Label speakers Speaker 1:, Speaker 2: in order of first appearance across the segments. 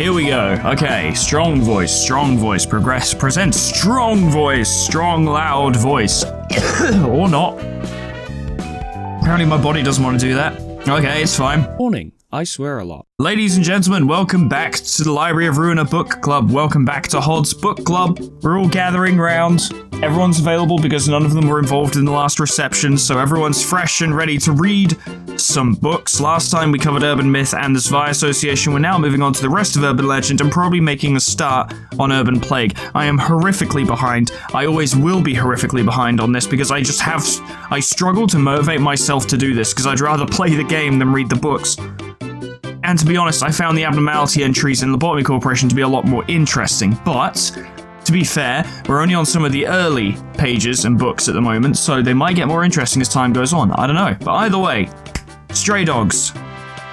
Speaker 1: Here we go. Okay, strong voice, present strong voice, strong loud voice. Or not. Apparently my body doesn't want to do that. Okay, it's fine.
Speaker 2: Warning, I swear a lot.
Speaker 1: Ladies and gentlemen, welcome back to the Library of Ruina Book Club. Welcome back to Hod's Book Club. We're all gathering round. Everyone's available because none of them were involved in the last reception, so everyone's fresh and ready to read some books. Last time we covered Urban Myth and the Zwei Association. We're now moving on to the rest of Urban Legend and probably making a start on Urban Plague. I am horrifically behind. I always will be horrifically behind on this because I struggle to motivate myself to do this because I'd rather play the game than read the books. And to be honest, I found the abnormality entries in the Lobotomy Corporation to be a lot more interesting, but to be fair, we're only on some of the early pages and books at the moment, so they might get more interesting as time goes on. I don't know. But either way, Stray Dogs.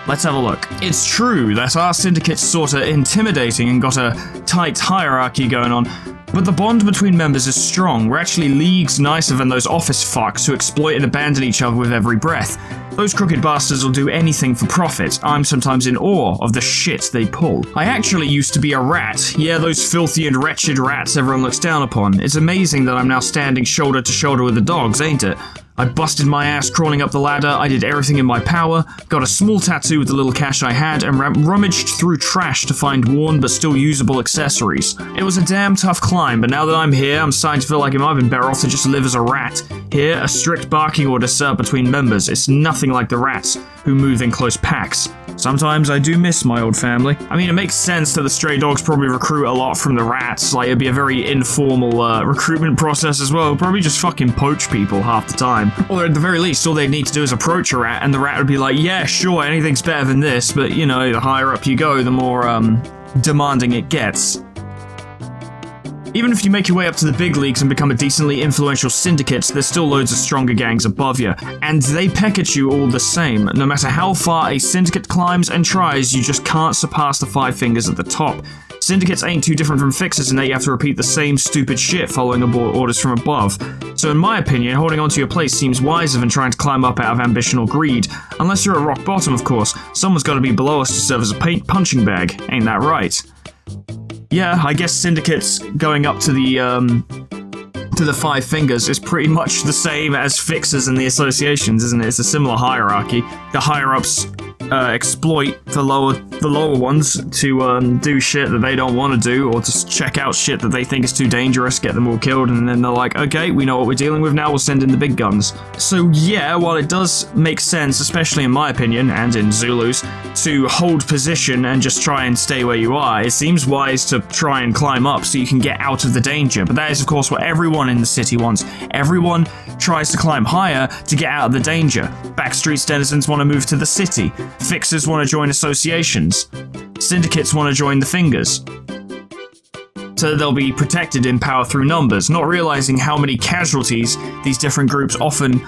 Speaker 1: Let's have a look. It's true that our syndicate's sorta intimidating and got a tight hierarchy going on, but the bond between members is strong. We're actually leagues nicer than those office fucks who exploit and abandon each other with every breath. Those crooked bastards will do anything for profit. I'm sometimes in awe of the shit they pull. I actually used to be a rat. Yeah, those filthy and wretched rats everyone looks down upon. It's amazing that I'm now standing shoulder to shoulder with the dogs, ain't it? I busted my ass crawling up the ladder, I did everything in my power, got a small tattoo with the little cash I had, and rummaged through trash to find worn but still usable accessories. It was a damn tough climb, but now that I'm here, I'm starting to feel like it might have been better off to just live as a rat. Here, a strict barking order set between members. It's nothing like the rats, who move in close packs. Sometimes I do miss my old family. I mean, it makes sense that the stray dogs probably recruit a lot from the rats, like it'd be a very informal recruitment process as well, probably just fucking poach people half the time. Or at the very least, all they'd need to do is approach a rat, and the rat would be like, yeah, sure, anything's better than this, but you know, the higher up you go, the more demanding it gets. Even if you make your way up to the big leagues and become a decently influential syndicate, there's still loads of stronger gangs above you, and they peck at you all the same. No matter how far a syndicate climbs and tries, you just can't surpass the five fingers at the top. Syndicates ain't too different from fixers in that you have to repeat the same stupid shit following orders from above. So in my opinion, holding onto your place seems wiser than trying to climb up out of ambition or greed. Unless you're at rock bottom, of course. Someone's got to be below us to serve as a punching bag. Ain't that right? Yeah, I guess syndicates going up to the five fingers is pretty much the same as fixers in the associations, isn't it? It's a similar hierarchy. The higher ups exploit the lower ones to do shit that they don't want to do, or to check out shit that they think is too dangerous, get them all killed, and then they're like, okay, we know what we're dealing with now, we'll send in the big guns. So yeah, while it does make sense, especially in my opinion, and in Zulu's, to hold position and just try and stay where you are, it seems wise to try and climb up so you can get out of the danger. But that is of course what everyone in the city wants. Everyone tries to climb higher to get out of the danger. Backstreet denizens want to move to the city. Fixers want to join associations. Syndicates want to join the fingers. So they'll be protected in power through numbers, not realizing how many casualties these different groups often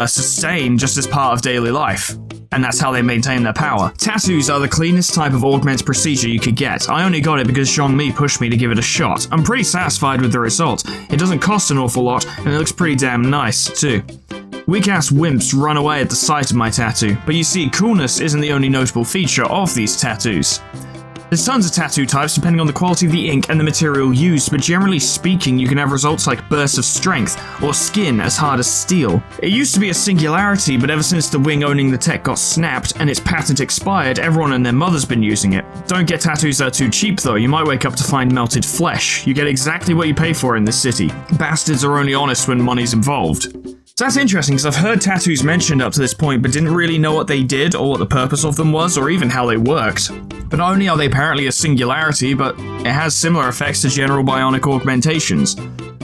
Speaker 1: sustain just as part of daily life. And that's how they maintain their power. Tattoos are the cleanest type of augment procedure you could get. I only got it because Zhongmi pushed me to give it a shot. I'm pretty satisfied with the result. It doesn't cost an awful lot, and it looks pretty damn nice, too. Weak-ass wimps run away at the sight of my tattoo, but you see, coolness isn't the only notable feature of these tattoos. There's tons of tattoo types depending on the quality of the ink and the material used, but generally speaking, you can have results like bursts of strength, or skin as hard as steel. It used to be a singularity, but ever since the wing owning the tech got snapped and its patent expired, everyone and their mother's been using it. Don't get tattoos that are too cheap though, you might wake up to find melted flesh. You get exactly what you pay for in this city. Bastards are only honest when money's involved. So that's interesting, because I've heard tattoos mentioned up to this point, but didn't really know what they did, or what the purpose of them was, or even how they worked. But not only are they apparently a singularity, but it has similar effects to general bionic augmentations.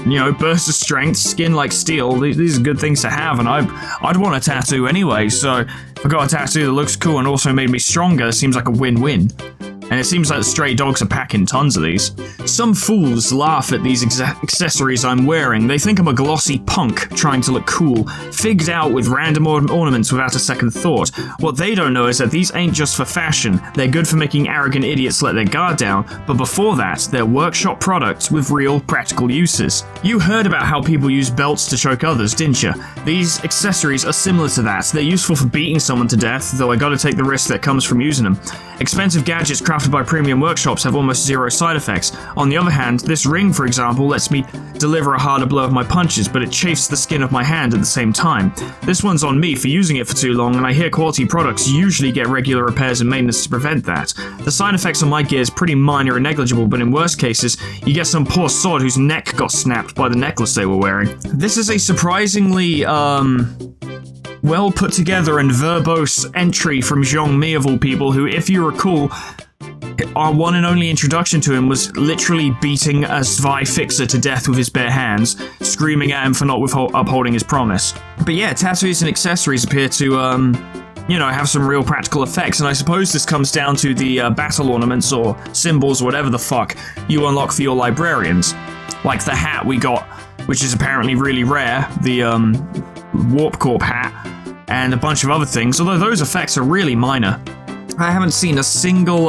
Speaker 1: You know, bursts of strength, skin like steel, these are good things to have, and I'd want a tattoo anyway, so if I got a tattoo that looks cool and also made me stronger, it seems like a win-win. And it seems like the stray dogs are packing tons of these. Some fools laugh at these accessories I'm wearing. They think I'm a glossy punk trying to look cool, figged out with random ornaments without a second thought. What they don't know is that these ain't just for fashion. They're good for making arrogant idiots let their guard down, but before that, they're workshop products with real practical uses. You heard about how people use belts to choke others, didn't you? These accessories are similar to that. They're useful for beating someone to death, though I gotta take the risk that comes from using them. Expensive gadgets crafted crafted by premium workshops have almost zero side effects. On the other hand, this ring, for example, lets me deliver a harder blow of my punches, but it chafes the skin of my hand at the same time. This one's on me for using it for too long, and I hear quality products usually get regular repairs and maintenance to prevent that. The side effects on my gear is pretty minor and negligible, but in worst cases, you get some poor sod whose neck got snapped by the necklace they were wearing. This is a surprisingly, well put together and verbose entry from Zhongmi of all people, who, if you recall, our one and only introduction to him was literally beating a Zwei fixer to death with his bare hands, screaming at him for not upholding his promise. But yeah, tattoos and accessories appear to, have some real practical effects, and I suppose this comes down to the battle ornaments or symbols or whatever the fuck you unlock for your librarians. Like the hat we got, which is apparently really rare, the Warp Corp hat, and a bunch of other things, although those effects are really minor. I haven't seen a single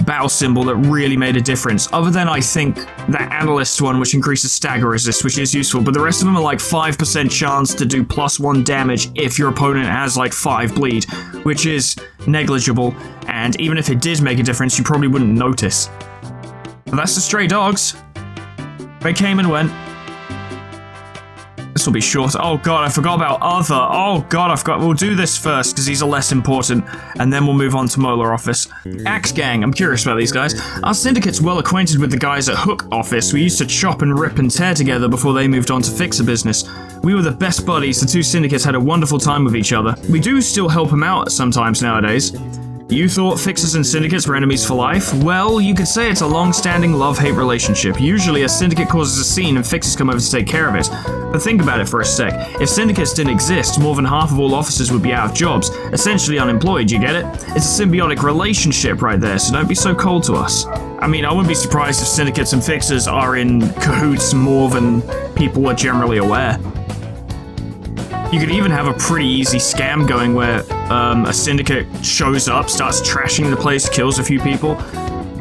Speaker 1: battle symbol that really made a difference, other than I think that analyst one, which increases stagger resist, which is useful, but the rest of them are like 5% chance to do +1 damage if your opponent has like 5 bleed, which is negligible, and even if it did make a difference, you probably wouldn't notice. But that's the stray dogs. They came and went. This will be short. Oh god, I forgot about other. Oh god, I forgot. We'll do this first because these are less important, and then we'll move on to Molar Office. Axe Gang. I'm curious about these guys. Our syndicate's well acquainted with the guys at Hook Office. We used to chop and rip and tear together before they moved on to Fixer business. We were the best buddies. The two syndicates had a wonderful time with each other. We do still help them out sometimes nowadays. You thought Fixers and Syndicates were enemies for life? Well, you could say it's a long-standing love-hate relationship. Usually a Syndicate causes a scene and Fixers come over to take care of it. But think about it for a sec. If Syndicates didn't exist, more than half of all officers would be out of jobs, essentially unemployed, you get it? It's a symbiotic relationship right there, so don't be so cold to us. I mean, I wouldn't be surprised if Syndicates and Fixers are in cahoots more than people are generally aware. You could even have a pretty easy scam going where a syndicate shows up, starts trashing the place, kills a few people.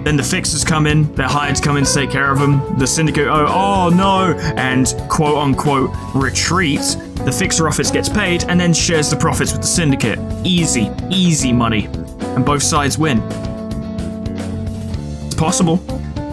Speaker 1: Then the fixers come in, they're hired to come in to take care of them. The syndicate, oh no, and quote-unquote retreat. The fixer office gets paid and then shares the profits with the syndicate. Easy money. And both sides win. It's possible.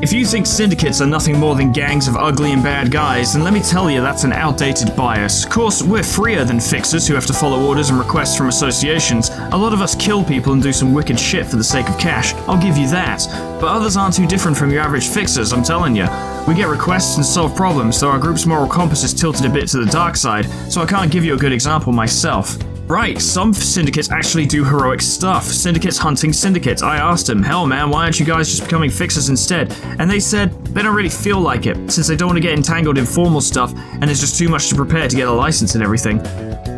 Speaker 1: If you think syndicates are nothing more than gangs of ugly and bad guys, then let me tell you that's an outdated bias. Of course, we're freer than fixers who have to follow orders and requests from associations. A lot of us kill people and do some wicked shit for the sake of cash. I'll give you that. But others aren't too different from your average fixers, I'm telling you. We get requests and solve problems, though our group's moral compass is tilted a bit to the dark side, so I can't give you a good example myself. Right, some syndicates actually do heroic stuff. Syndicates hunting syndicates. I asked them, hell man, why aren't you guys just becoming fixers instead? And they said they don't really feel like it, since they don't want to get entangled in formal stuff, and there's just too much to prepare to get a license and everything.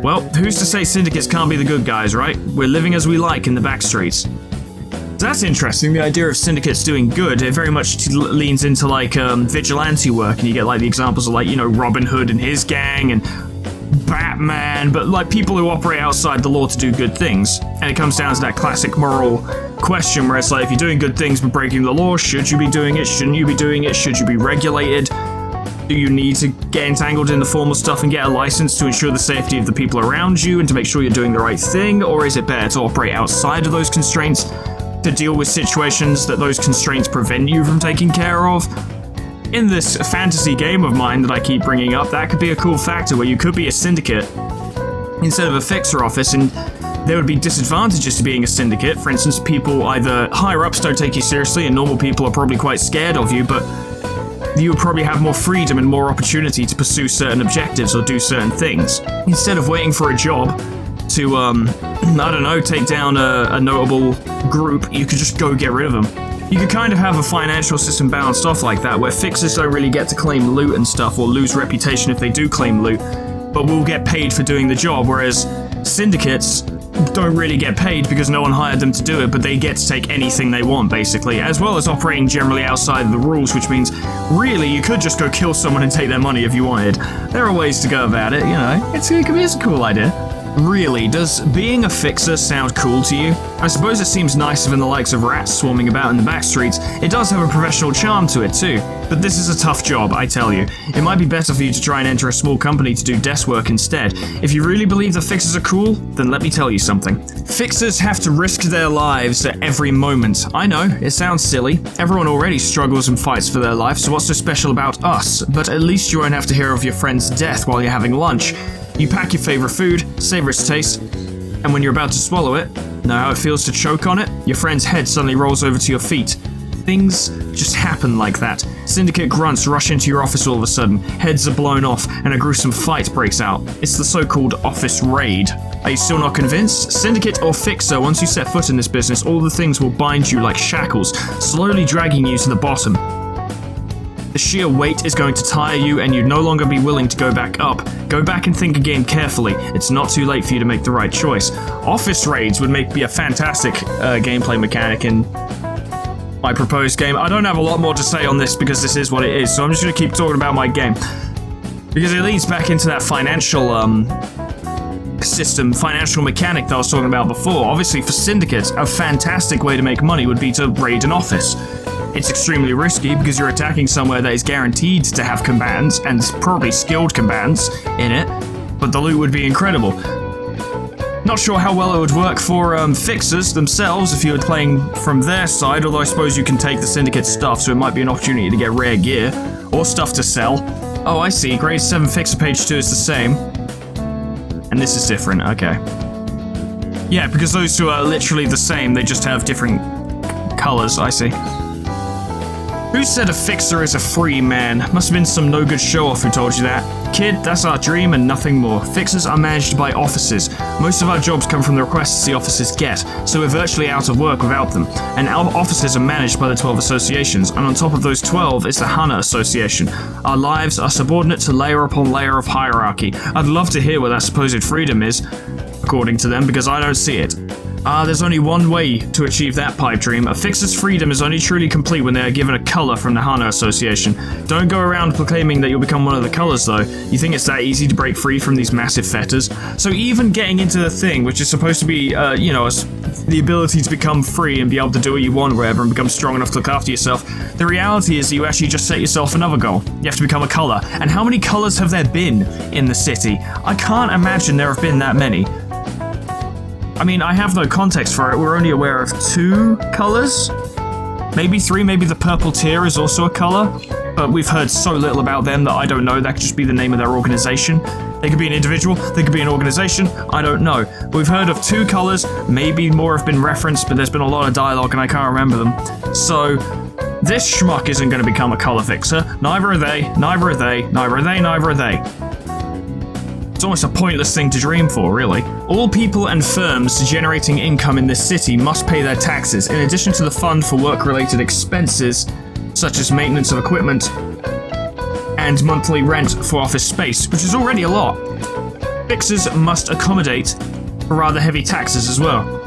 Speaker 1: Well, who's to say syndicates can't be the good guys, right? We're living as we like in the back streets. So that's interesting, the idea of syndicates doing good. It very much leans into like vigilante work, and you get like the examples of like, Robin Hood and his gang, and Batman, but like people who operate outside the law to do good things. And it comes down to that classic moral question where it's like, if you're doing good things but breaking the law, should you be doing it? Shouldn't you be doing it? Should you be regulated? Do you need to get entangled in the formal stuff and get a license to ensure the safety of the people around you and to make sure you're doing the right thing? Or is it better to operate outside of those constraints to deal with situations that those constraints prevent you from taking care of? In this fantasy game of mine that I keep bringing up, that could be a cool factor where you could be a syndicate instead of a fixer office, and there would be disadvantages to being a syndicate. For instance, people either higher-ups don't take you seriously and normal people are probably quite scared of you, but you would probably have more freedom and more opportunity to pursue certain objectives or do certain things. Instead of waiting for a job to, take down a notable group, you could just go get rid of them. You could kind of have a financial system balanced off like that, where fixers don't really get to claim loot and stuff, or lose reputation if they do claim loot, but will get paid for doing the job, whereas syndicates don't really get paid because no one hired them to do it, but they get to take anything they want, basically, as well as operating generally outside of the rules, which means, really, you could just go kill someone and take their money if you wanted. There are ways to go about it, It's a cool idea. Really, does being a fixer sound cool to you? I suppose it seems nicer than the likes of rats swarming about in the back streets. It does have a professional charm to it too. But this is a tough job, I tell you. It might be better for you to try and enter a small company to do desk work instead. If you really believe that fixers are cool, then let me tell you something. Fixers have to risk their lives at every moment. I know, it sounds silly. Everyone already struggles and fights for their life, so what's so special about us? But at least you won't have to hear of your friend's death while you're having lunch. You pack your favorite food, savor its taste, and when you're about to swallow it, know how it feels to choke on it? Your friend's head suddenly rolls over to your feet. Things just happen like that. Syndicate grunts rush into your office all of a sudden, heads are blown off, and a gruesome fight breaks out. It's the so-called office raid. Are you still not convinced? Syndicate or fixer, once you set foot in this business, all the things will bind you like shackles, slowly dragging you to the bottom. The sheer weight is going to tire you and you'd no longer be willing to go back up. Go back and think again carefully. It's not too late for you to make the right choice. Office raids would be a fantastic gameplay mechanic in my proposed game. I don't have a lot more to say on this because this is what it is, so I'm just going to keep talking about my game. Because it leads back into that financial financial mechanic that I was talking about before. Obviously for syndicates, a fantastic way to make money would be to raid an office. It's extremely risky because you're attacking somewhere that is guaranteed to have combatants, and probably skilled combatants, in it, but the loot would be incredible. Not sure how well it would work for fixers themselves if you were playing from their side, although I suppose you can take the syndicate stuff, so it might be an opportunity to get rare gear, or stuff to sell. Oh, I see, grade 7 fixer page 2 is the same. And this is different, okay. Yeah, because those two are literally the same, they just have different colors, I see. Who said a fixer is a free man? Must have been some no-good show-off who told you that. Kid, that's our dream and nothing more. Fixers are managed by offices. Most of our jobs come from the requests the offices get, so we're virtually out of work without them. And our offices are managed by the 12 associations, and on top of those 12 is the Hana Association. Our lives are subordinate to layer upon layer of hierarchy. I'd love to hear what that supposed freedom is, according to them, because I don't see it. There's only one way to achieve that pipe dream. A fixer's freedom is only truly complete when they are given a color from the Hana Association. Don't go around proclaiming that you'll become one of the colors, though. You think it's that easy to break free from these massive fetters? So even getting into the thing, which is supposed to be, the ability to become free and be able to do what you want, wherever, and become strong enough to look after yourself, the reality is that you actually just set yourself another goal. You have to become a color. And how many colors have there been in the city? I can't imagine there have been that many. I mean, I have no context for it. We're only aware of 2 colors? Maybe 3, maybe the purple tier is also a color? But we've heard so little about them that I don't know. That could just be the name of their organization. They could be an individual, they could be an organization, I don't know. We've heard of 2 colors, maybe more have been referenced, but there's been a lot of dialogue and I can't remember them. So, this schmuck isn't going to become a color fixer. Neither are they, neither are they, neither are they, neither are they. It's almost a pointless thing to dream for, really. All people and firms generating income in this city must pay their taxes, in addition to the fund for work-related expenses, such as maintenance of equipment and monthly rent for office space, which is already a lot. Fixers must accommodate for rather heavy taxes as well.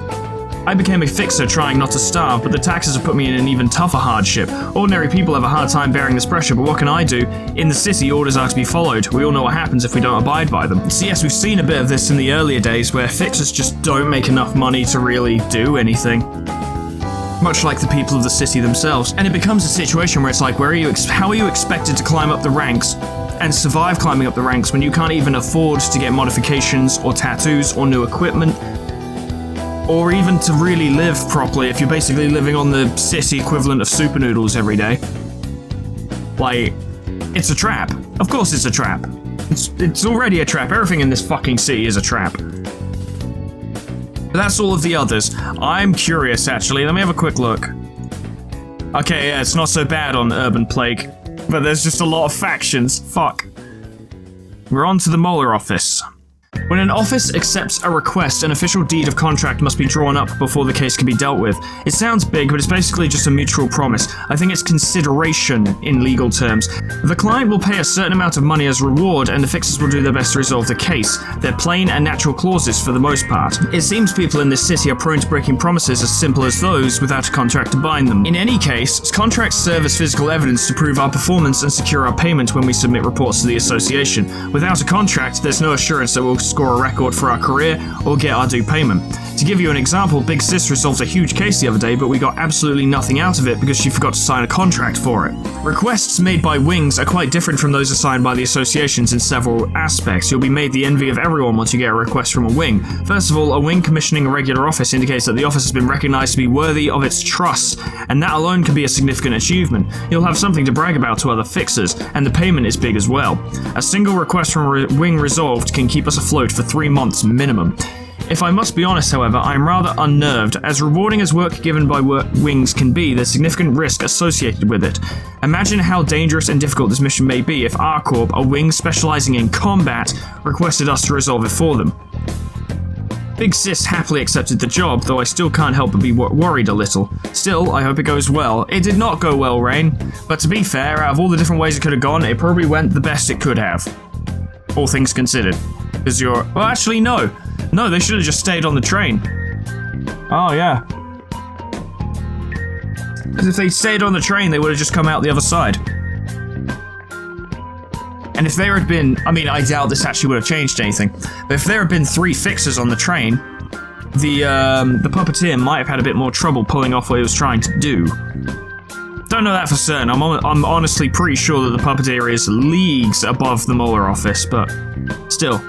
Speaker 1: I became a fixer trying not to starve, but the taxes have put me in an even tougher hardship. Ordinary people have a hard time bearing this pressure, but what can I do? In the city, orders are to be followed. We all know what happens if we don't abide by them. So yes, we've seen a bit of this in the earlier days, where fixers just don't make enough money to really do anything. Much like the people of the city themselves. And it becomes a situation where it's like, how are you expected to climb up the ranks and survive climbing up the ranks when you can't even afford to get modifications or tattoos or new equipment? Or even to really live properly if you're basically living on the city equivalent of super noodles every day. Like, it's a trap. Of course it's a trap. It's already a trap. Everything in this fucking city is a trap. But that's all of the others. I'm curious, actually. Let me have a quick look. Okay, yeah, it's not so bad on Urban Plague. But there's just a lot of factions. Fuck. We're on to the Molar office. When an office accepts a request, an official deed of contract must be drawn up before the case can be dealt with. It sounds big, but it's basically just a mutual promise. I think it's consideration in legal terms. The client will pay a certain amount of money as reward, and the fixers will do their best to resolve the case. They're plain and natural clauses for the most part. It seems people in this city are prone to breaking promises as simple as those without a contract to bind them. In any case, contracts serve as physical evidence to prove our performance and secure our payment when we submit reports to the association. Without a contract, there's no assurance that we'll score a record for our career, or get our due payment. To give you an example, Big Sis resolved a huge case the other day, but we got absolutely nothing out of it because she forgot to sign a contract for it. Requests made by wings are quite different from those assigned by the associations in several aspects. You'll be made the envy of everyone once you get a request from a wing. First of all, a wing commissioning a regular office indicates that the office has been recognized to be worthy of its trust, and that alone can be a significant achievement. You'll have something to brag about to other fixers, and the payment is big as well. A single request from a wing resolved can keep us afloat for 3 months minimum. If I must be honest, however, I am rather unnerved. As rewarding as work given by wings can be, there's significant risk associated with it. Imagine how dangerous and difficult this mission may be if our corp, a wing specializing in combat, requested us to resolve it for them. Big Sis happily accepted the job, though I still can't help but be worried a little. Still, I hope it goes well. It did not go well, Rain. But to be fair, out of all the different ways it could have gone, it probably went the best it could have. All things considered. Because well, actually, no. No, they should have just stayed on the train. Oh, yeah. Because if they stayed on the train, they would have just come out the other side. And if there had been... I mean, I doubt this actually would have changed anything. But if there had been 3 fixers on the train, the puppeteer might have had a bit more trouble pulling off what he was trying to do. Don't know that for certain. I'm honestly pretty sure that the puppeteer is leagues above the Muller office, but still.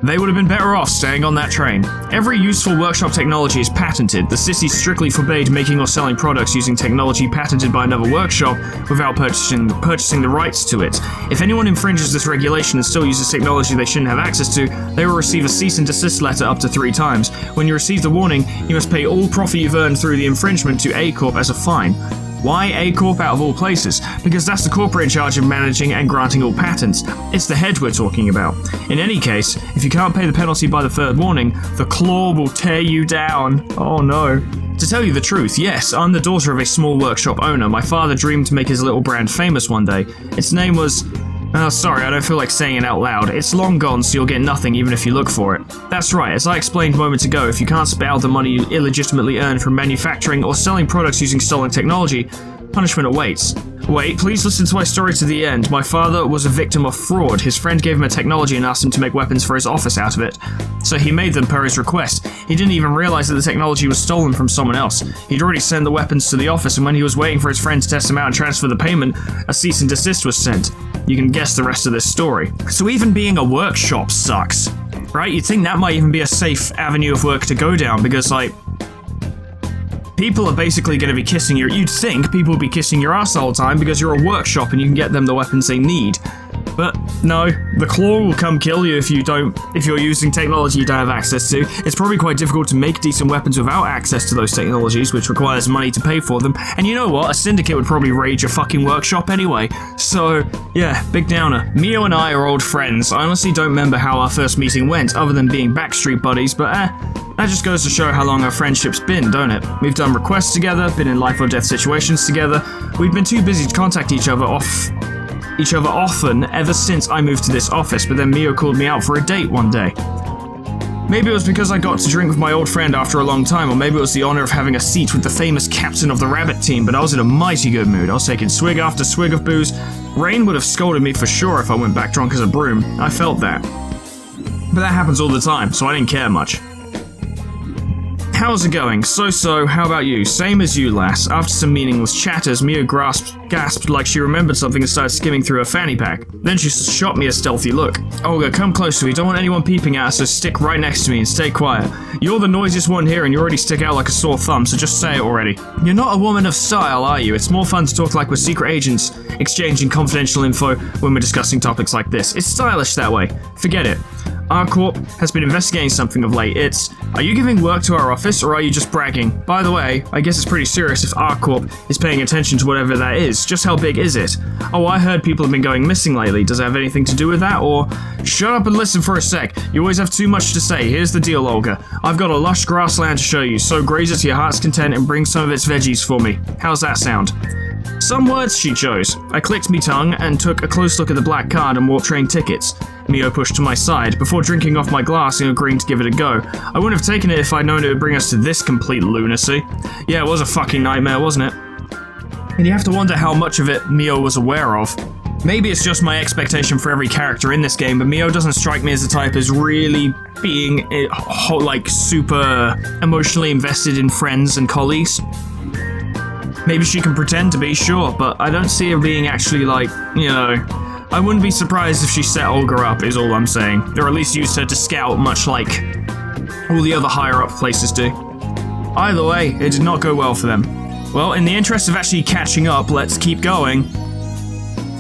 Speaker 1: They would have been better off staying on that train. Every useful workshop technology is patented. The Sissy strictly forbade making or selling products using technology patented by another workshop without purchasing the rights to it. If anyone infringes this regulation and still uses technology they shouldn't have access to, they will receive a cease and desist letter up to 3 times. When you receive the warning, you must pay all profit you've earned through the infringement to A Corp as a fine. Why A Corp out of all places? Because that's the corporate in charge of managing and granting all patents. It's the head we're talking about. In any case, if you can't pay the penalty by the 3rd warning, the claw will tear you down. Oh no. To tell you the truth, yes, I'm the daughter of a small workshop owner. My father dreamed to make his little brand famous one day. Its name was... Oh, sorry, I don't feel like saying it out loud. It's long gone, so you'll get nothing even if you look for it. That's right, as I explained moments ago, if you can't spit out the money you illegitimately earn from manufacturing or selling products using stolen technology, punishment awaits. Wait, please listen to my story to the end. My father was a victim of fraud. His friend gave him a technology and asked him to make weapons for his office out of it. So he made them per his request. He didn't even realize that the technology was stolen from someone else. He'd already sent the weapons to the office, and when he was waiting for his friend to test them out and transfer the payment, a cease and desist was sent. You can guess the rest of this story. So even being a workshop sucks, right? You'd think that might even be a safe avenue of work to go down, because, like, people are basically going to be kissing your... You'd think people would be kissing your ass all the time because you're a workshop and you can get them the weapons they need. But no, the claw will come kill you if you're using technology you don't have access to. It's probably quite difficult to make decent weapons without access to those technologies, which requires money to pay for them. And you know what? A syndicate would probably raid your fucking workshop anyway. So, yeah, big downer. Mio and I are old friends. I honestly don't remember how our first meeting went, other than being backstreet buddies, but that just goes to show how long our friendship's been, don't it? We've done requests together, been in life or death situations together. We've been too busy to contact each other often ever since I moved to this office, but then Mio called me out for a date one day. Maybe it was because I got to drink with my old friend after a long time, or maybe it was the honor of having a seat with the famous captain of the rabbit team, but I was in a mighty good mood. I was taking swig after swig of booze. Rain would have scolded me for sure if I went back drunk as a broom. I felt that. But that happens all the time, so I didn't care much. How's it going? So, how about you? Same as you, lass. After some meaningless chatters, Mia gasped like she remembered something and started skimming through her fanny pack. Then she shot me a stealthy look. Olga, come closer. We don't want anyone peeping at us, so stick right next to me and stay quiet. You're the noisiest one here and you already stick out like a sore thumb, so just say it already. You're not a woman of style, are you? It's more fun to talk like we're secret agents, exchanging confidential info when we're discussing topics like this. It's stylish that way. Forget it. Our corp has been investigating something of late. Are you giving work to our office, or are you just bragging? By the way, I guess it's pretty serious if our corp is paying attention to whatever that is. Just how big is it? Oh, I heard people have been going missing lately. Does it have anything to do with that, or... Shut up and listen for a sec. You always have too much to say. Here's the deal, Olga. I've got a lush grassland to show you, so graze it to your heart's content and bring some of its veggies for me. How's that sound? Some words she chose. I clicked me tongue and took a close look at the black card and warp train tickets. Mio pushed to my side, before drinking off my glass and agreeing to give it a go. I wouldn't have taken it if I'd known it would bring us to this complete lunacy. Yeah, it was a fucking nightmare, wasn't it? And you have to wonder how much of it Mio was aware of. Maybe it's just my expectation for every character in this game, but Mio doesn't strike me as the type as really being like super emotionally invested in friends and colleagues. Maybe she can pretend to be, sure, but I don't see her being actually like, you know, I wouldn't be surprised if she set Olga up, is all I'm saying. Or at least used her to scout, much like all the other higher-up places do. Either way, it did not go well for them. Well, in the interest of actually catching up, let's keep going.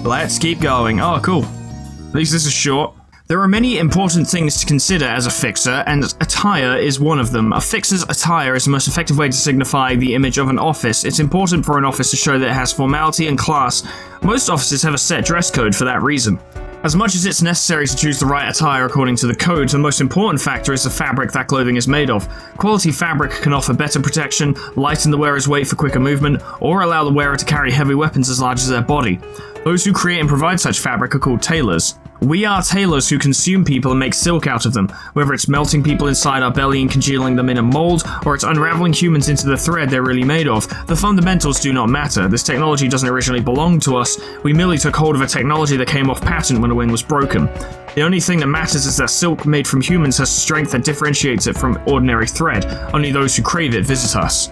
Speaker 1: Let's keep going. Oh, cool. At least this is short. There are many important things to consider as a fixer, and attire is one of them. A fixer's attire is the most effective way to signify the image of an office. It's important for an office to show that it has formality and class. Most offices have a set dress code for that reason. As much as it's necessary to choose the right attire according to the code, the most important factor is the fabric that clothing is made of. Quality fabric can offer better protection, lighten the wearer's weight for quicker movement, or allow the wearer to carry heavy weapons as large as their body. Those who create and provide such fabric are called tailors. We are tailors who consume people and make silk out of them, whether it's melting people inside our belly and congealing them in a mold, or it's unraveling humans into the thread they're really made of. The fundamentals do not matter. This technology doesn't originally belong to us. We merely took hold of a technology that came off patent when a wing was broken. The only thing that matters is that silk made from humans has strength that differentiates it from ordinary thread. Only those who crave it visit us.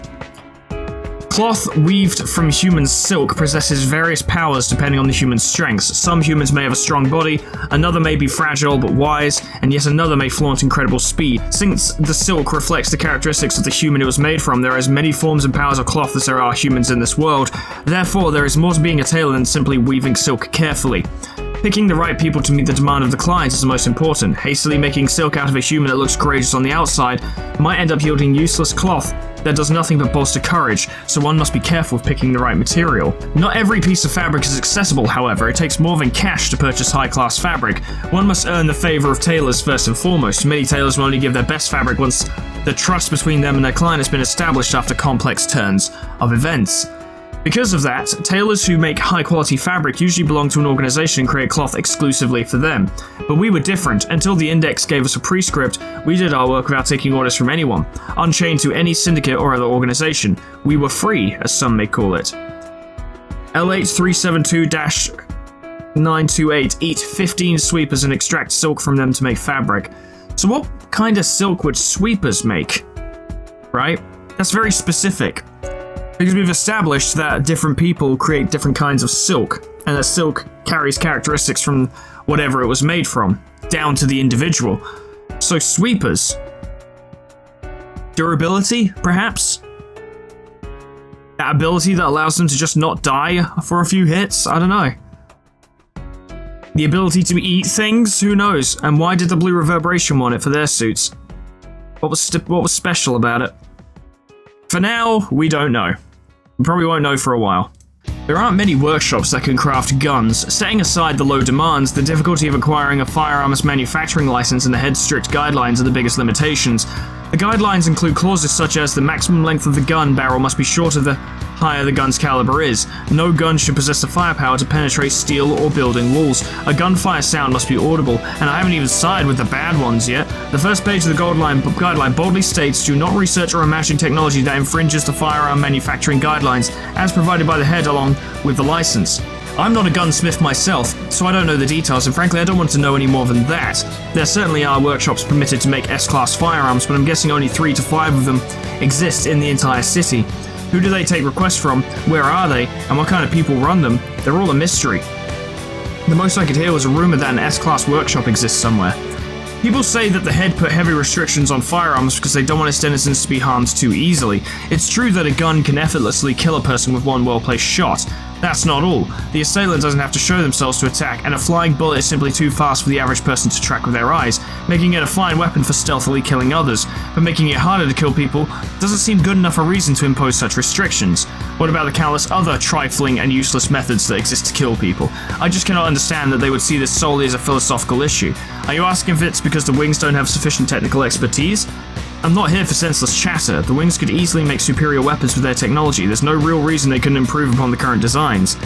Speaker 1: Cloth weaved from human silk possesses various powers depending on the human's strengths. Some humans may have a strong body, another may be fragile but wise, and yet another may flaunt incredible speed. Since the silk reflects the characteristics of the human it was made from, there are as many forms and powers of cloth as there are humans in this world. Therefore, there is more to being a tailor than simply weaving silk carefully. Picking the right people to meet the demand of the client is the most important. Hastily making silk out of a human that looks courageous on the outside might end up yielding useless cloth that does nothing but bolster courage, so one must be careful with picking the right material. Not every piece of fabric is accessible, however. It takes more than cash to purchase high-class fabric. One must earn the favor of tailors first and foremost. Many tailors will only give their best fabric once the trust between them and their client has been established after complex turns of events. Because of that, tailors who make high-quality fabric usually belong to an organization and create cloth exclusively for them. But we were different. Until the Index gave us a prescript, we did our work without taking orders from anyone, unchained to any syndicate or other organization. We were free, as some may call it. L8372-928 eat 15 sweepers and extract silk from them to make fabric. So what kind of silk would sweepers make? Right? That's very specific. Because we've established that different people create different kinds of silk, and that silk carries characteristics from whatever it was made from, down to the individual. So sweepers. Durability, perhaps? That ability that allows them to just not die for a few hits? I don't know. The ability to eat things? Who knows? And why did the Blue Reverberation want it for their suits? What was special about it? For now, we don't know. We probably won't know for a while. There aren't many workshops that can craft guns. Setting aside the low demands, the difficulty of acquiring a firearms manufacturing license and the head's strict guidelines are the biggest limitations. The guidelines include clauses such as the maximum length of the gun barrel must be shorter the higher the gun's caliber is. No gun should possess the firepower to penetrate steel or building walls. A gunfire sound must be audible, and I haven't even sided with the bad ones yet. The first page of the guideline boldly states, do not research or imagine technology that infringes the firearm manufacturing guidelines, as provided by the head along with the license. I'm not a gunsmith myself, so I don't know the details, and frankly I don't want to know any more than that. There certainly are workshops permitted to make S-Class firearms, but I'm guessing only 3 to 5 of them exist in the entire city. Who do they take requests from? Where are they? And what kind of people run them? They're all a mystery. The most I could hear was a rumor that an S-Class workshop exists somewhere. People say that the head put heavy restrictions on firearms because they don't want its denizens to be harmed too easily. It's true that a gun can effortlessly kill a person with one well-placed shot. That's not all. The assailant doesn't have to show themselves to attack, and a flying bullet is simply too fast for the average person to track with their eyes, making it a fine weapon for stealthily killing others. But making it harder to kill people doesn't seem good enough a reason to impose such restrictions. What about the countless other trifling and useless methods that exist to kill people? I just cannot understand that they would see this solely as a philosophical issue. Are you asking if it's because the Wings don't have sufficient technical expertise? I'm not here for senseless chatter. The Wings could easily make superior weapons with their technology. There's no real reason they couldn't improve upon the current designs.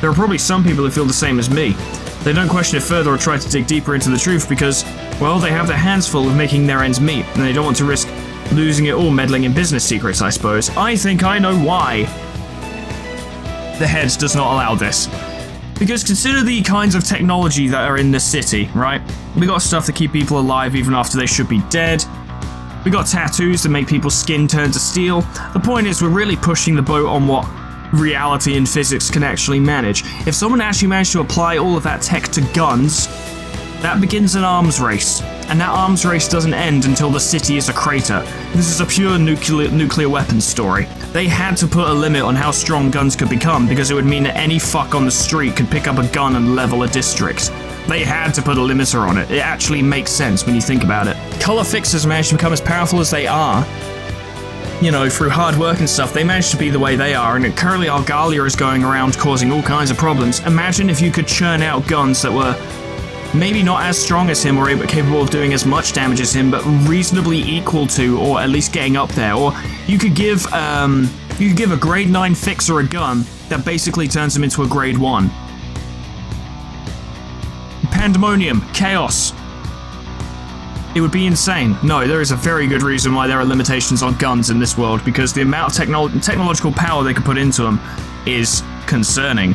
Speaker 1: There are probably some people who feel the same as me. They don't question it further or try to dig deeper into the truth because, well, they have their hands full of making their ends meet, and they don't want to risk losing it all meddling in business secrets, I suppose. I think I know why the head does not allow this. Because consider the kinds of technology that are in this city, right? We got stuff that keep people alive even after they should be dead. We got tattoos that make people's skin turn to steel. The point is, we're really pushing the boat on what reality and physics can actually manage. If someone actually managed to apply all of that tech to guns, that begins an arms race. And that arms race doesn't end until the city is a crater. This is a pure nuclear weapons story. They had to put a limit on how strong guns could become because it would mean that any fuck on the street could pick up a gun and level a district. They had to put a limiter on it. It actually makes sense when you think about it. Color fixers managed to become as powerful as they are. You know, through hard work and stuff, they managed to be the way they are, and currently Algalia is going around causing all kinds of problems. Imagine if you could churn out guns that were maybe not as strong as him or capable of doing as much damage as him, but reasonably equal to, or at least getting up there. Or you could give a grade 9 fixer a gun that basically turns him into a grade 1. Pandemonium, chaos. It would be insane. No, there is a very good reason why there are limitations on guns in this world, because the amount of technological power they could put into them is concerning.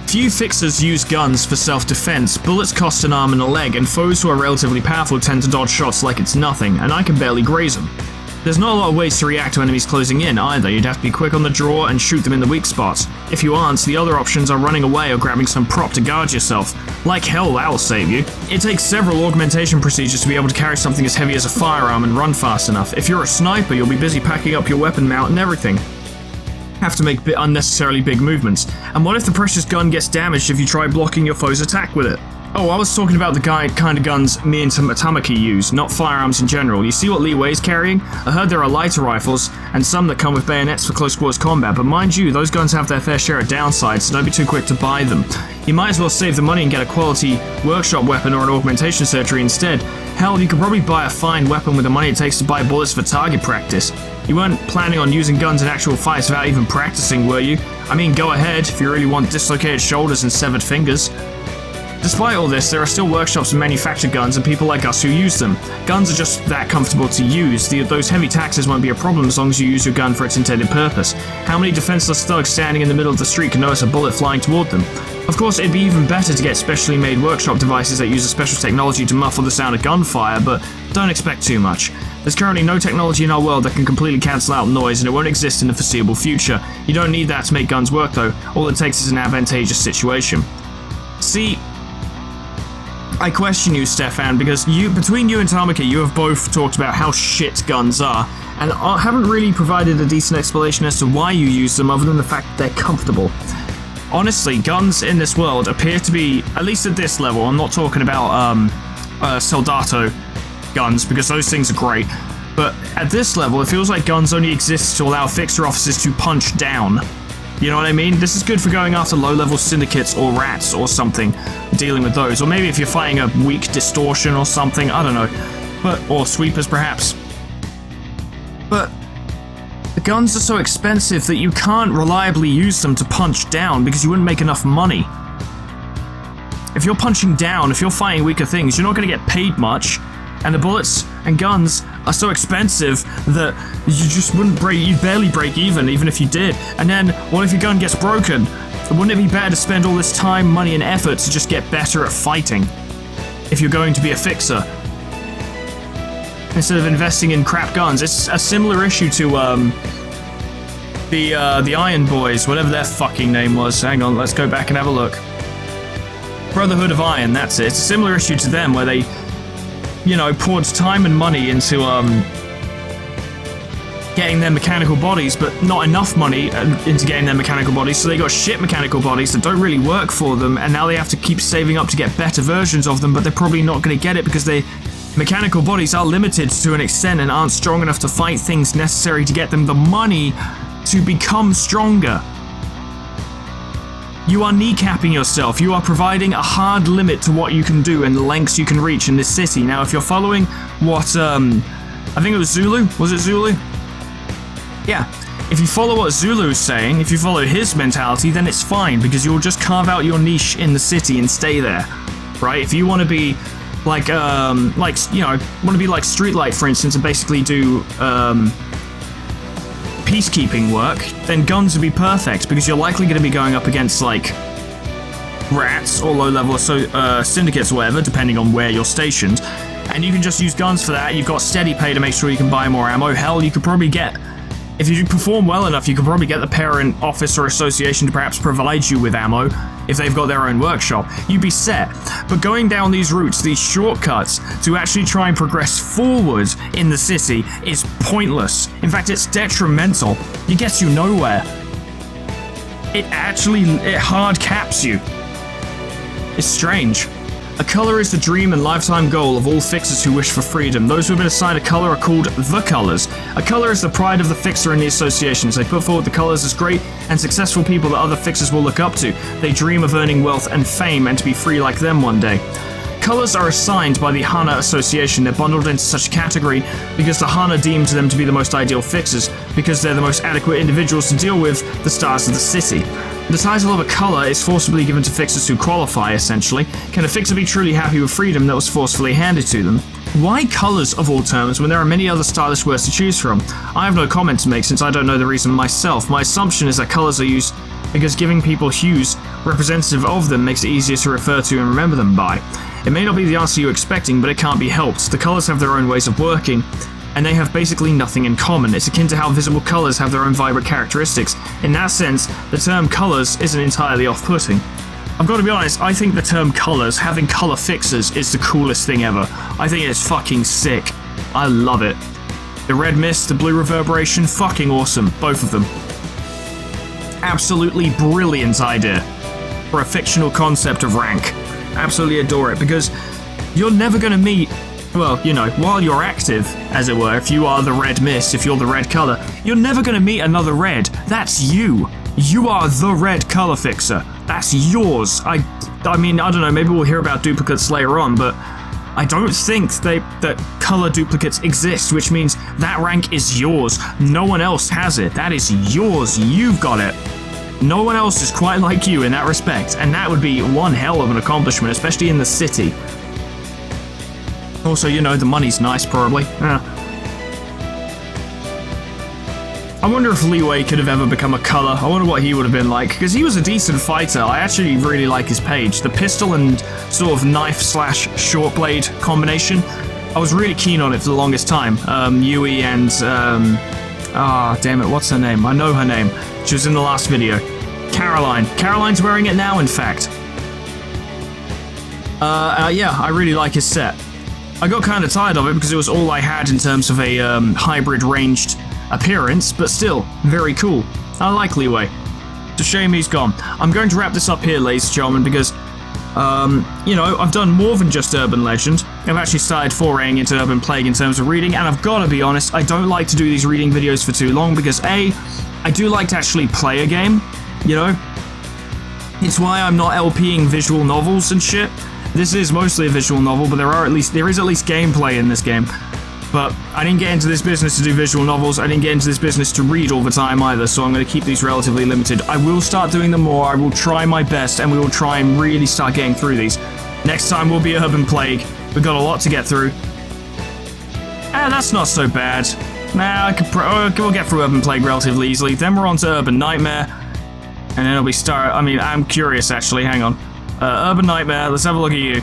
Speaker 1: Few fixers use guns for self-defense. Bullets cost an arm and a leg, and foes who are relatively powerful tend to dodge shots like it's nothing, and I can barely graze them. There's not a lot of ways to react to enemies closing in either. You'd have to be quick on the draw and shoot them in the weak spots. If you aren't, the other options are running away or grabbing some prop to guard yourself. Like hell, that'll save you. It takes several augmentation procedures to be able to carry something as heavy as a firearm and run fast enough. If you're a sniper, you'll be busy packing up your weapon mount and everything. Have to make unnecessarily big movements. And what if the precious gun gets damaged if you try blocking your foe's attack with it? Oh, I was talking about the kind of guns me and Tamaki use, not firearms in general. You see what Li Wei's carrying? I heard there are lighter rifles, and some that come with bayonets for close quarters combat, but mind you, those guns have their fair share of downsides, so don't be too quick to buy them. You might as well save the money and get a quality workshop weapon or an augmentation surgery instead. Hell, you could probably buy a fine weapon with the money it takes to buy bullets for target practice. You weren't planning on using guns in actual fights without even practicing, were you? I mean, go ahead, if you really want dislocated shoulders and severed fingers. Despite all this, there are still workshops that manufacture guns and people like us who use them. Guns are just that comfortable to use. Those heavy taxes won't be a problem as long as you use your gun for its intended purpose. How many defenseless thugs standing in the middle of the street can notice a bullet flying toward them? Of course, it'd be even better to get specially made workshop devices that use a special technology to muffle the sound of gunfire, but don't expect too much. There's currently no technology in our world that can completely cancel out noise, and it won't exist in the foreseeable future. You don't need that to make guns work, though. All it takes is an advantageous situation. See, I question you, Stefan, because between you and Tamaki, you have both talked about how shit guns are, and haven't really provided a decent explanation as to why you use them other than the fact that they're comfortable. Honestly, guns in this world appear to be, at least at this level, I'm not talking about Soldato guns, because those things are great, but at this level, it feels like guns only exist to allow fixer officers to punch down. You know what I mean? This is good for going after low-level syndicates or rats or something, dealing with those. Or maybe if you're fighting a weak distortion or something, I don't know. Or sweepers, perhaps. But the guns are so expensive that you can't reliably use them to punch down because you wouldn't make enough money. If you're punching down, if you're fighting weaker things, you're not going to get paid much. And the bullets and guns are so expensive that you just you'd barely break even if you did. And then, what if your gun gets broken? Wouldn't it be better to spend all this time, money, and effort to just get better at fighting? If you're going to be a fixer, instead of investing in crap guns. It's a similar issue to the Iron Boys, whatever their fucking name was. Hang on, let's go back and have a look. Brotherhood of Iron, that's it. It's a similar issue to them where they, you know, poured time and money into getting their mechanical bodies, but not enough money into getting their mechanical bodies, so they got shit mechanical bodies that don't really work for them, and now they have to keep saving up to get better versions of them, but they're probably not going to get it because their mechanical bodies are limited to an extent and aren't strong enough to fight things necessary to get them the money to become stronger. You are kneecapping yourself. You are providing a hard limit to what you can do and the lengths you can reach in this city. Now, if you're following what, I think it was Zulu? Was it Zulu? Yeah. If you follow what Zulu's saying, if you follow his mentality, then it's fine, because you'll just carve out your niche in the city and stay there, right? If you want to be like, you know, want to be like Streetlight, for instance, and basically do, peacekeeping work, then guns would be perfect, because you're likely going to be going up against, like, rats or low-level syndicates or whatever, depending on where you're stationed. And you can just use guns for that. You've got steady pay to make sure you can buy more ammo. Hell, you could probably get... If you perform well enough, you could probably get the parent office or association to perhaps provide you with ammo if they've got their own workshop. You'd be set. But going down these routes, these shortcuts, to actually try and progress forward in the city is pointless. In fact, it's detrimental. It gets you nowhere. It hard caps you. It's strange. A color is the dream and lifetime goal of all fixers who wish for freedom. Those who have been assigned a color are called the colors. A color is the pride of the fixer and the associations. They put forward the colors as great and successful people that other fixers will look up to. They dream of earning wealth and fame and to be free like them one day. Colors are assigned by the Hana Association. They're bundled into such a category because the Hana deemed them to be the most ideal fixers, because they're the most adequate individuals to deal with the stars of the city. The title of a color is forcibly given to fixers who qualify, essentially. Can a fixer be truly happy with freedom that was forcefully handed to them? Why colors of all terms when there are many other stylish words to choose from? I have no comment to make since I don't know the reason myself. My assumption is that colors are used because giving people hues representative of them makes it easier to refer to and remember them by. It may not be the answer you're expecting, but it can't be helped. The colors have their own ways of working, and they have basically nothing in common. It's akin to how visible colors have their own vibrant characteristics. In that sense, the term colors isn't entirely off-putting. I've got to be honest, I think the term colors, having color fixers, is the coolest thing ever. I think it's fucking sick. I love it. The red mist, the blue reverberation, fucking awesome. Both of them. Absolutely brilliant idea for a fictional concept of rank. Absolutely adore it, because you're never going to meet... Well, you know, while you're active, as it were, if you are the red mist, if you're the red color, you're never going to meet another red. That's you. You are the red color fixer. That's yours. I mean, I don't know, maybe we'll hear about duplicates later on, but I don't think that color duplicates exist, which means that rank is yours. No one else has it. That is yours. You've got it. No one else is quite like you in that respect, and that would be one hell of an accomplishment, especially in the city. Also, you know, the money's nice, probably. I wonder if Leeway could have ever become a color. I wonder what he would have been like, because he was a decent fighter. I actually really like his page. The pistol and sort of knife/short blade combination, I was really keen on it for the longest time. Yui and, damn it, what's her name? I know her name. She was in the last video. Caroline. Caroline's wearing it now, in fact. Yeah, I really like his set. I got kind of tired of it because it was all I had in terms of a hybrid ranged appearance, but still, very cool. I like Leeway. It's a shame he's gone. I'm going to wrap this up here, ladies and gentlemen, because, you know, I've done more than just Urban Legend. I've actually started foraying into Urban Plague in terms of reading, and I've got to be honest, I don't like to do these reading videos for too long because, A, I do like to actually play a game, you know? It's why I'm not LPing visual novels and shit. This is mostly a visual novel, but there is at least gameplay in this game. But I didn't get into this business to do visual novels, I didn't get into this business to read all the time either, so I'm going to keep these relatively limited. I will start doing them more, I will try my best, and we will try and really start getting through these. Next time will be Urban Plague. We've got a lot to get through. That's not so bad. Nah, we'll get through Urban Plague relatively easily. Then we're on to Urban Nightmare. And then it'll be I'm curious actually, hang on. Urban Nightmare, let's have a look at you.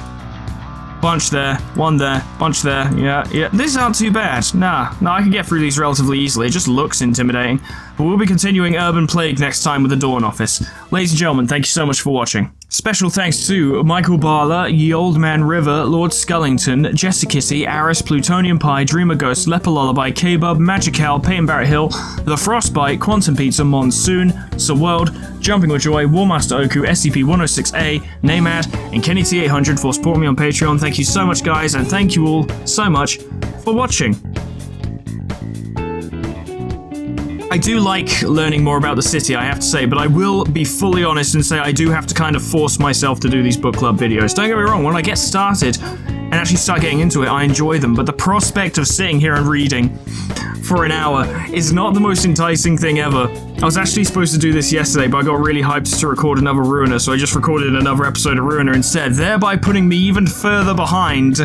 Speaker 1: Bunch there, one there, bunch there, yeah. These aren't too bad. Nah, I can get through these relatively easily, it just looks intimidating. But we'll be continuing Urban Plague next time with the Dawn Office. Ladies and gentlemen, thank you so much for watching. Special thanks to Michael Barler, Ye Old Man River, Lord Scullington, Jessicissy, Aris, Plutonium Pie, Dreamer Ghost, Leper Lullaby, K-Bub, Magical, Peyton Barrett Hill, The Frostbite, Quantum Pizza, Monsoon, Sir World, Jumping with Joy, Warmaster Oku, SCP-106A, Namad, and Kenny T800 for supporting me on Patreon. Thank you so much, guys, and thank you all so much for watching. I do like learning more about the city, I have to say, but I will be fully honest and say I do have to kind of force myself to do these book club videos. Don't get me wrong, when I get started and actually start getting into it, I enjoy them, but the prospect of sitting here and reading for an hour is not the most enticing thing ever. I was actually supposed to do this yesterday, but I got really hyped to record another Ruina, so I just recorded another episode of Ruina instead, thereby putting me even further behind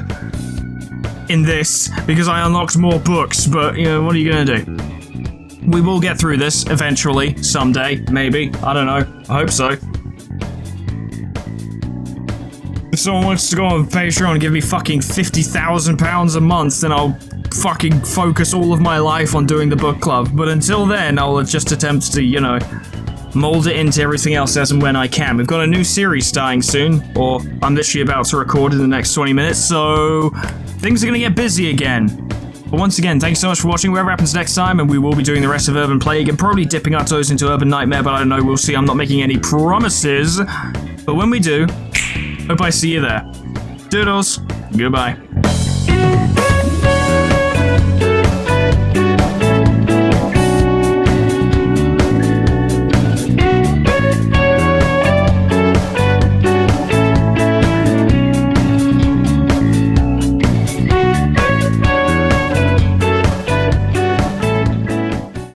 Speaker 1: in this, because I unlocked more books, but, you know, what are you gonna do? We will get through this eventually, someday, maybe. I don't know. I hope so. If someone wants to go on Patreon and give me fucking £50,000 a month, then I'll fucking focus all of my life on doing the book club. But until then, I'll just attempt to, you know, mold it into everything else as and when I can. We've got a new series starting soon, or I'm literally about to record in the next 20 minutes, so things are gonna get busy again. But once again, thanks so much for watching. Whatever happens next time, and we will be doing the rest of Urban Plague and probably dipping our toes into Urban Nightmare, but I don't know, we'll see. I'm not making any promises. But when we do, hope I see you there. Doodles. Goodbye.